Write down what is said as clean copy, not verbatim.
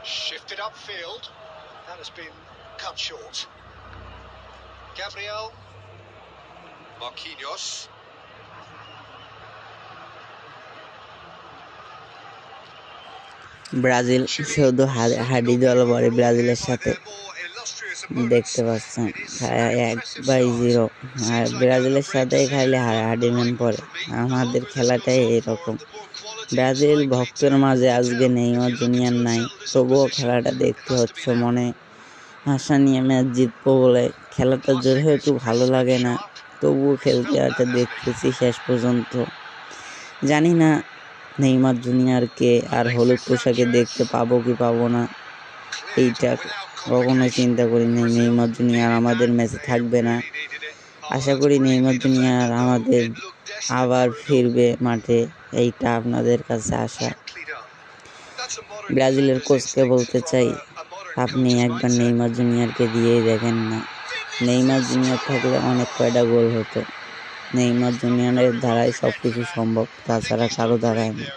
Shifted upfield. That has been cut short. Gabriel. Marquinhos. Brazil শুধু হাডি দল পরে ব্রাজিলের সাথে দেখতে পাচ্ছেন 1-0 আর ব্রাজিলের সাথে খাইলে হাডি ম্যান পরে। আমাদের খেলাটাই এরকম। ব্রাজিল ভক্তের মাঝে আজকে নেইমার জুনিয়র নাই, তবুও খেলাটা দেখতে হচ্ছে মনে আশা নিয়ে ম্যাচ জিতবো বলে। খেলাটা যেহেতু ভালো লাগে না, তবুও খেলতে দেখতেছি শেষ পর্যন্ত। জানি না নেইমার জুনিয়রকে আর হলুদ পোশাকে দেখতে পাবো কি পাবো না, এইটা কখনোই চিন্তা করি নাই। নেইমার জুনিয়র আমাদের ম্যাচে থাকবে না। আশা করি নেইমার জুনিয়র আমাদের আবার ফিরবে মাঠে, এইটা আপনাদের কাছে আশা। ব্রাজিলের কোচকে বলতে চাই, আপনি একবার নেইমার জুনিয়রকে দিয়েই দেখেন না। নেইমার জুনিয়র থাকলে অনেক কয়টা গোল হতো। নেইমার জুনিয়রের দ্বারাই সব কিছু সম্ভব, তাছাড়া কারো দ্বারাই না।